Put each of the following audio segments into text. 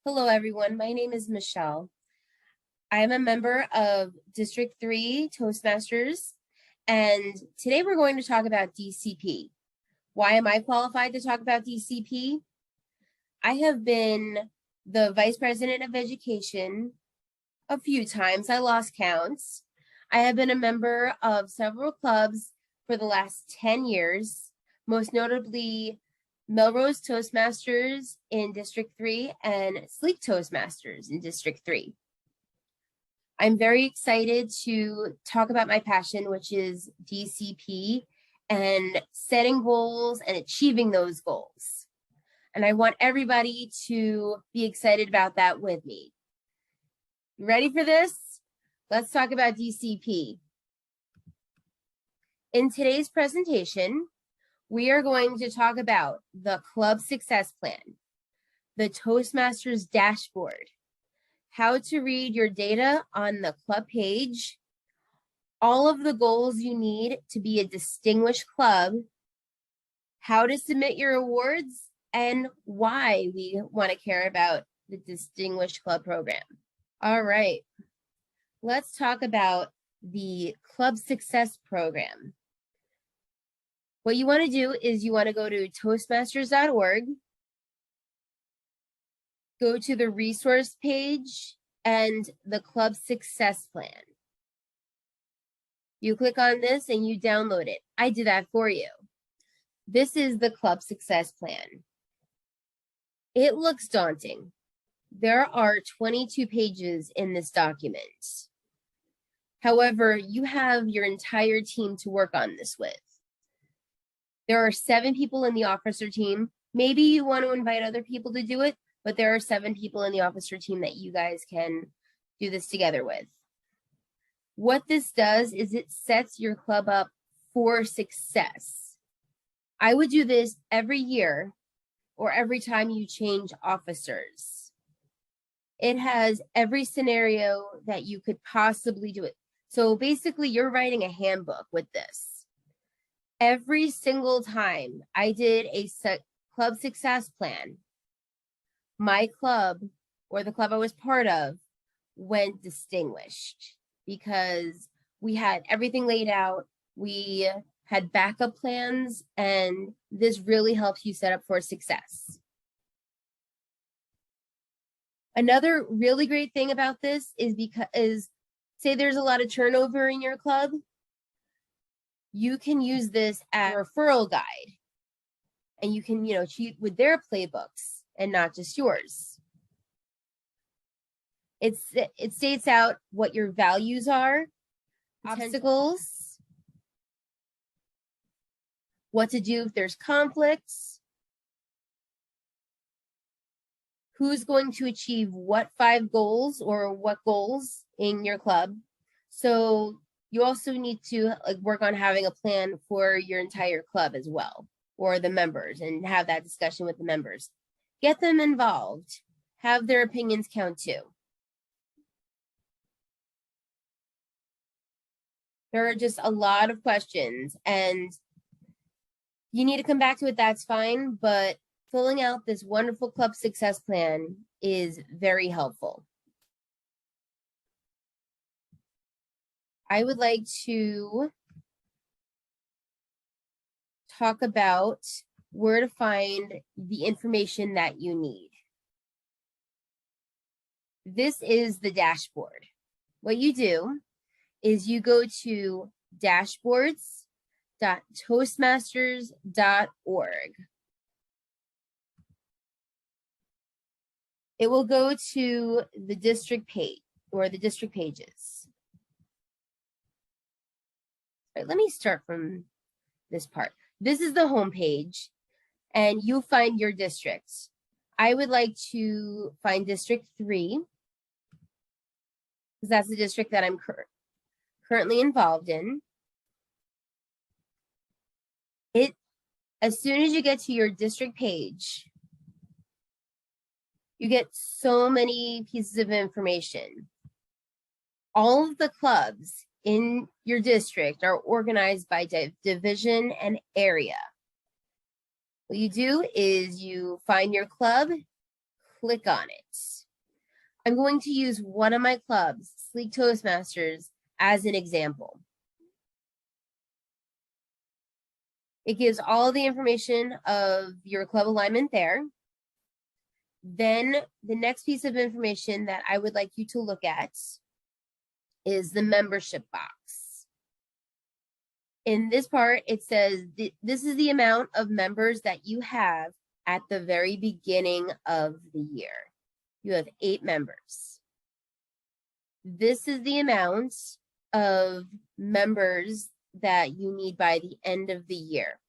Hello, everyone. My name is Michele. I am a member of District 3 Toastmasters, and today we're going to talk about DCP. Why am I qualified to talk about DCP? I have been the Vice President of Education a few times. I lost counts. I have been a member of several clubs for the last 10 years, most notably Melrose Toastmasters in District 3 and Sleek Toastmasters in District 3. I'm very excited to talk about my passion, which is DCP and setting goals and achieving those goals. And I want everybody to be excited about that with me. You ready for this? Let's talk about DCP. In today's presentation, we are going to talk about the club success plan, the Toastmasters dashboard, how to read your data on the club page, all of the goals you need to be a distinguished club, how to submit your awards, and why we want to care about the Distinguished Club Program. All right, let's talk about the Club Success Program. What you want to do is you want to go to toastmasters.org, go to the resource page and the Club Success Plan. You click on this and you download it. I did that for you. This is the Club Success Plan. It looks daunting. There are 22 pages in this document. However, you have your entire team to work on this with. There are 7 people in the officer team. Maybe you want to invite other people to do it, but there are 7 people in the officer team that you guys can do this together with. What this does is it sets your club up for success. I would do this every year or every time you change officers. It has every scenario that you could possibly do it. So basically, you're writing a handbook with this. Every single time I did a club success plan, my club or the club I was part of went distinguished because we had everything laid out. We had backup plans, and this really helps you set up for success. Another really great thing about this is say there's a lot of turnover in your club, you can use this as a referral guide, and you can, cheat with their playbooks and not just yours. It states out what your values are, obstacles, what to do if there's conflicts, who's going to achieve what 5 goals or what goals in your club. So you also need to work on having a plan for your entire club as well, or the members, and have that discussion with the members. Get them involved. Have their opinions count too. There are just a lot of questions, and you need to come back to it, that's fine, but filling out this wonderful club success plan is very helpful. I would like to talk about where to find the information that you need. This is the dashboard. What you do is you go to dashboards.toastmasters.org. It will go to the district page or the district pages. All right, let me start from this part. This is the home page, and you'll find your districts. I would like to find District 3, because that's the district that I'm currently involved in. As soon as you get to your district page, you get so many pieces of information. All of the clubs in your district are organized by division and area. What you do is you find your club, click on it. I'm going to use one of my clubs, Sleek Toastmasters, as an example. It gives all the information of your club alignment there. Then the next piece of information that I would like you to look at is the membership box. In this part, it says this is the amount of members that you have at the very beginning of the year. You have 8 members. This is the amount of members that you need by the end of the year.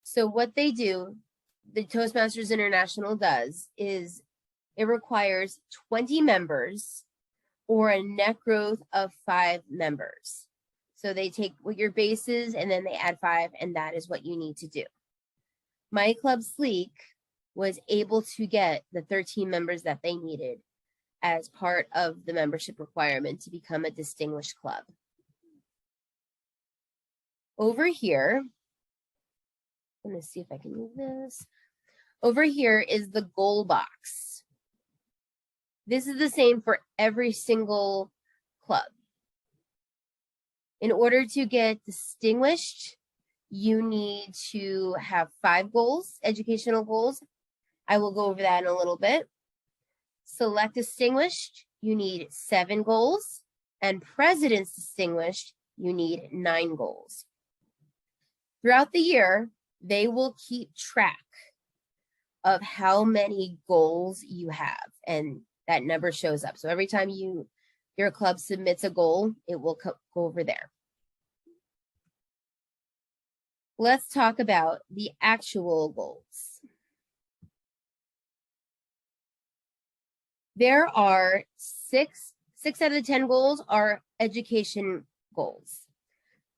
So what they do, the Toastmasters International does, is it requires 20 members or a net growth of 5 members. So they take what your base is and then they add 5, and that is what you need to do. My club Sleek was able to get the 13 members that they needed as part of the membership requirement to become a distinguished club. Over here, I'm going to see if I can move this. Over here is the goal box. This is the same for every single club. In order to get distinguished, you need to have 5 goals, educational goals. I will go over that in a little bit. Select distinguished, you need 7 goals. And president's distinguished, you need 9 goals. Throughout the year, they will keep track of how many goals you have, and that number shows up. So every time your club submits a goal, it will go over there. Let's talk about the actual goals. There are 6 out of the 10 goals are education goals.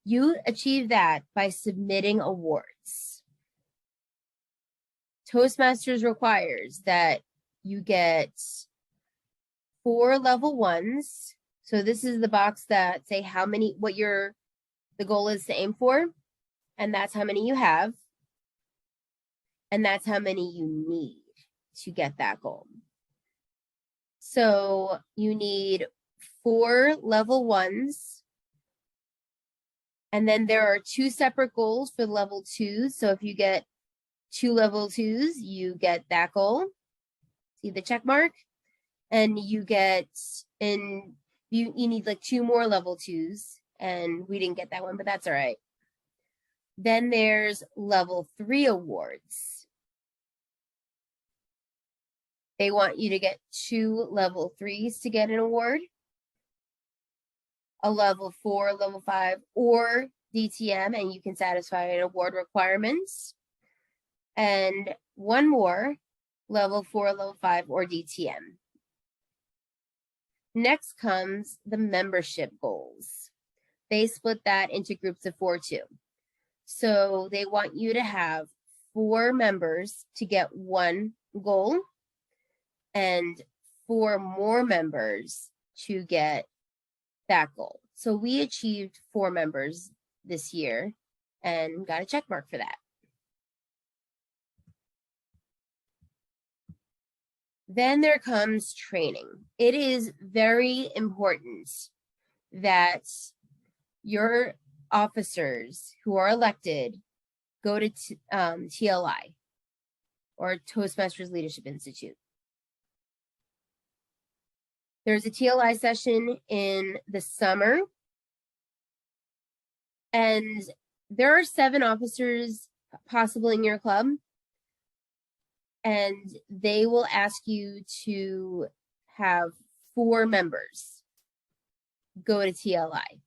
You achieve that by submitting awards. Toastmasters requires that you get 4 level 1s. So this is the box that say the goal is to aim for, and that's how many you have, and that's how many you need to get that goal. So you need 4 level 1s, and then there are 2 separate goals for level 2s. So if you get 2 level 2s, you get that goal. See the check mark? And you need like 2 more level 2s, and we didn't get that one, but that's all right. Then there's level 3 awards. They want you to get 2 level 3s to get an award, a level 4, level 5, or DTM, and you can satisfy an award requirements. And 1 more, level 4, level 5, or DTM. Next comes the membership goals. They split that into groups of 4 too. So they want you to have 4 members to get 1 goal and 4 more members to get that goal. So we achieved 4 members this year and got a check mark for that. Then there comes training. It is very important that your officers who are elected go to TLI, or Toastmasters Leadership Institute. There's a TLI session in the summer, and there are 7 officers possible in your club, and they will ask you to have 4 members go to TLI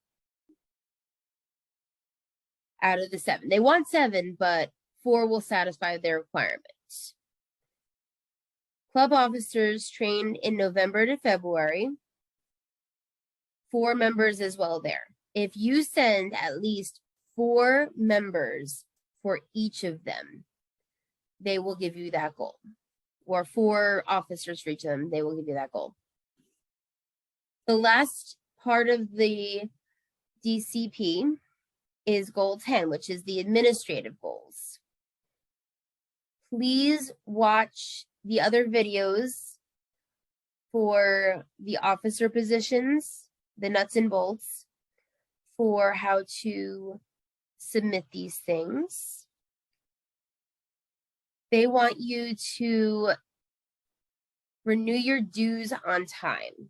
out of the 7. They want 7, but 4 will satisfy their requirements. Club officers trained in November to February, 4 members as well there. If you send at least 4 members for each of them, they will give you that goal. Or 4 officers for each of them, they will give you that goal. The last part of the DCP is goal 10, which is the administrative goals. Please watch the other videos for the officer positions, the nuts and bolts for how to submit these things. They want you to renew your dues on time.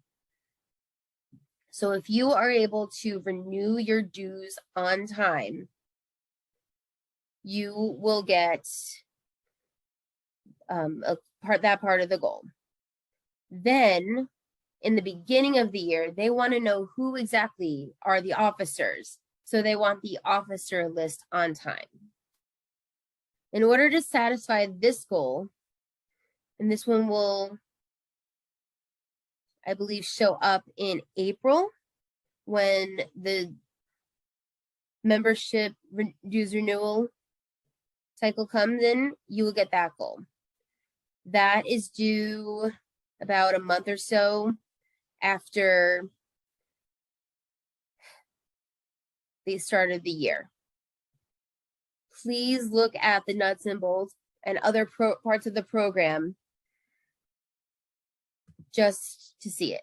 So if you are able to renew your dues on time, you will get that part of the goal. Then in the beginning of the year, they want to know who exactly are the officers. So they want the officer list on time. In order to satisfy this goal, and this one will, I believe, show up in April when the membership dues renewal cycle comes in, you will get that goal. That is due about a month or so after they started the year. Please look at the nuts and bolts and other parts of the program just to see it.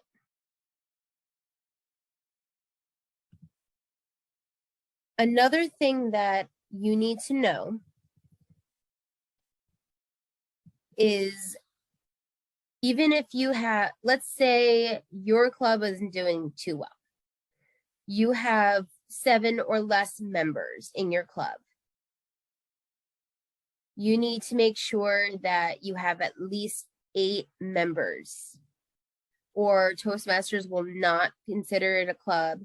Another thing that you need to know is, even if you have, let's say your club isn't doing too well, you have 7 or less members in your club, you need to make sure that you have at least 8 members, or Toastmasters will not consider it a club,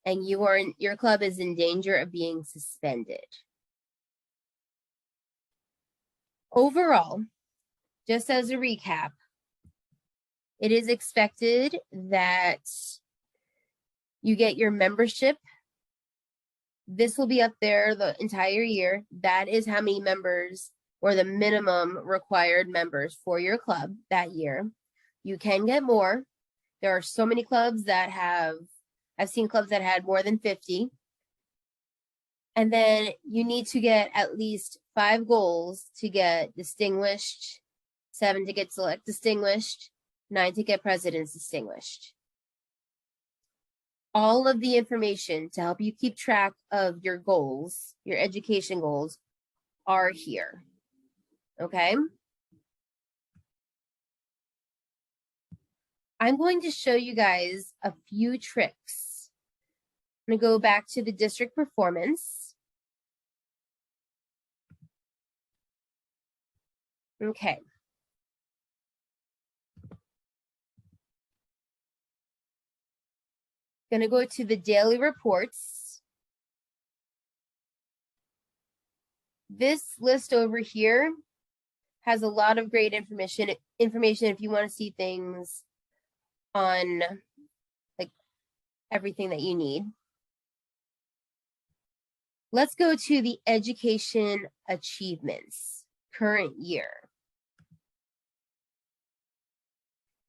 and your club is in danger of being suspended. Overall, just as a recap, it is expected that you get your membership. This will be up there the entire year. That is how many members, or the minimum required members for your club that year. You can get more. There are so many clubs that have, I've seen clubs that had more than 50. And then you need to get at least 5 goals to get distinguished, 7 to get select distinguished, 9 to get president's distinguished. All of the information to help you keep track of your goals, your education goals, are here. Okay? I'm going to show you guys a few tricks. I'm going to go back to the district performance. Okay. Going to go to the daily reports. This list over here has a lot of great information if you want to see things on like everything that you need. Let's go to the education achievements current year.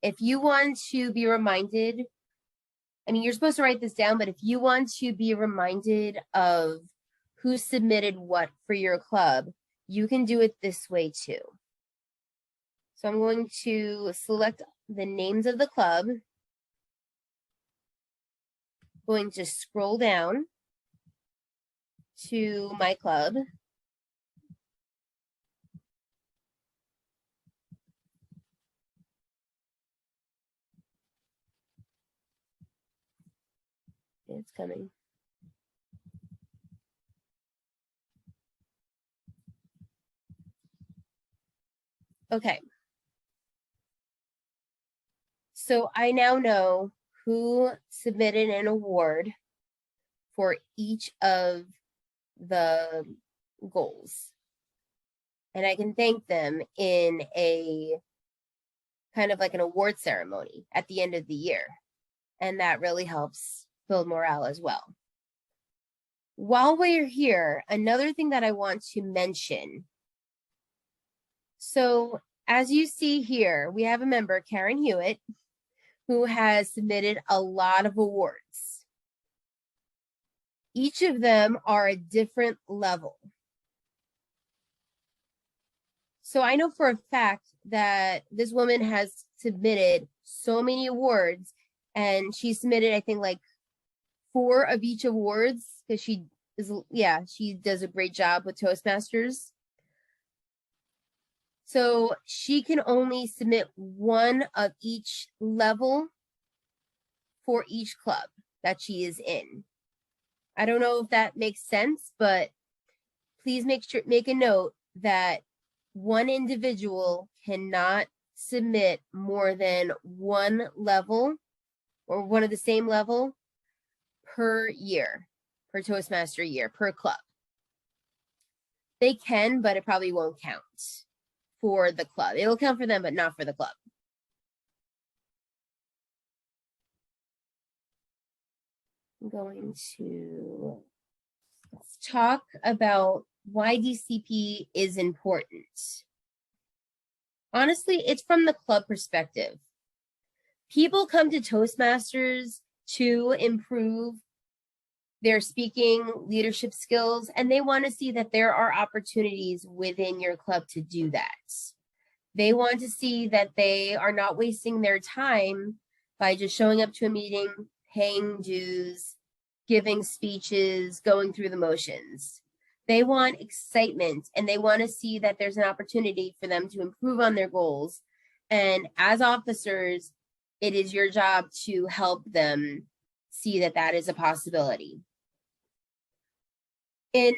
If you want to be reminded, I mean, you're supposed to write this down, but if you want to be reminded of who submitted what for your club, you can do it this way too. So I'm going to select the names of the club. Going to scroll down to my club. It's coming. Okay. So I now know who submitted an award for each of the goals. And I can thank them in a kind of like an award ceremony at the end of the year. And that really helps build morale as well. While we're here, another thing that I want to mention. So as you see here, we have a member, Karen Hewitt, who has submitted a lot of awards. Each of them are a different level. So I know for a fact that this woman has submitted so many awards, and she submitted, I think, like 4 of each awards, because she does a great job with Toastmasters. So she can only submit 1 of each level for each club that she is in. I don't know if that makes sense, but please make a note that one individual cannot submit more than 1 level or 1 of the same level per year, per Toastmaster year, per club. They can, but it probably won't count for the club. It'll count for them, but not for the club. I'm going to let's talk about why DCP is important. Honestly, it's from the club perspective. People come to Toastmasters to improve their speaking leadership skills, and they want to see that there are opportunities within your club to do that. They want to see that they are not wasting their time by just showing up to a meeting, paying dues, giving speeches, going through the motions. They want excitement, and they want to see that there's an opportunity for them to improve on their goals. And as officers, it is your job to help them see that that is a possibility. In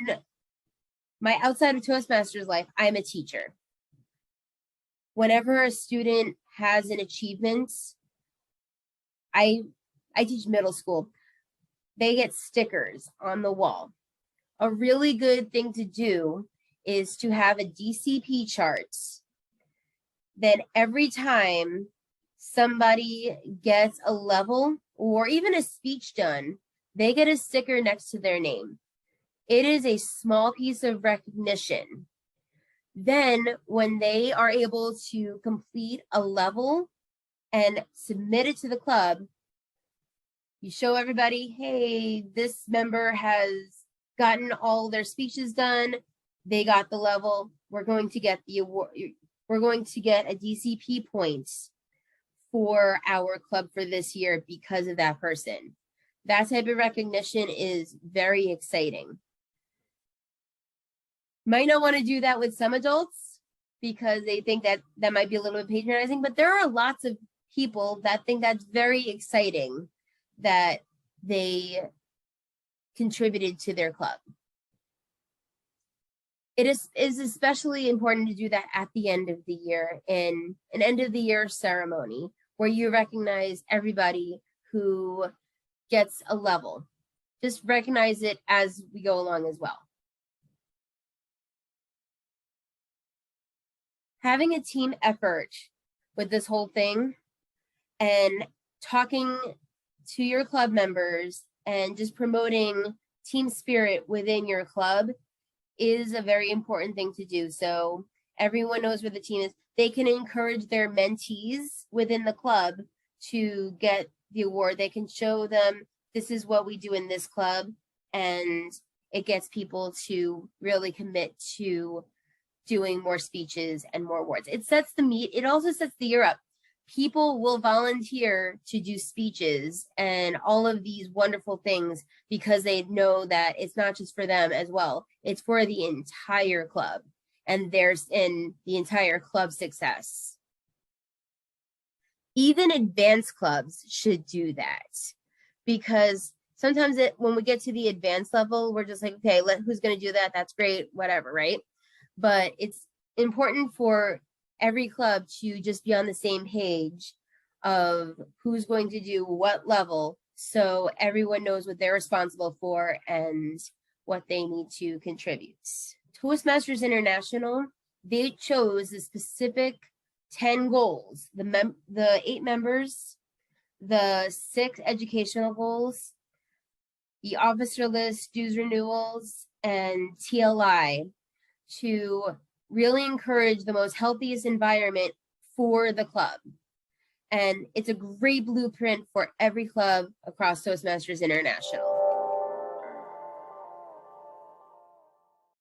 my outside of Toastmasters life, I'm a teacher. Whenever a student has an achievement, I teach middle school. They get stickers on the wall. A really good thing to do is to have a DCP chart. Then every time somebody gets a level or even a speech done, they get a sticker next to their name. It is a small piece of recognition. Then when they are able to complete a level and submit it to the club, you show everybody, hey, this member has gotten all their speeches done. They got the level. We're going to get the award. We're going to get a DCP points for our club for this year because of that person. That type of recognition is very exciting. Might not want to do that with some adults because they think that that might be a little bit patronizing, but there are lots of people that think that's very exciting that they contributed to their club. It is especially important to do that at the end of the year in an end of the year ceremony where you recognize everybody who gets a level. Just recognize it as we go along as well. Having a team effort with this whole thing and talking to your club members and just promoting team spirit within your club is a very important thing to do. So everyone knows where the team is. They can encourage their mentees within the club to get the award. They can show them this is what we do in this club, and it gets people to really commit to doing more speeches and more awards. It sets the it also sets the year up. People will volunteer to do speeches and all of these wonderful things because they know that it's not just for them as well. It's for the entire club and there's in the entire club success. Even advanced clubs should do that because sometimes when we get to the advanced level, we're just like, okay, who's going to do that? That's great, whatever, right? But it's important for every club to just be on the same page of who's going to do what level so everyone knows what they're responsible for and what they need to contribute. Toastmasters International, they chose the specific 10 goals, the 8 members, the 6 educational goals, the officer list, dues renewals, and TLI to really encourage the most healthiest environment for the club. And it's a great blueprint for every club across Toastmasters International.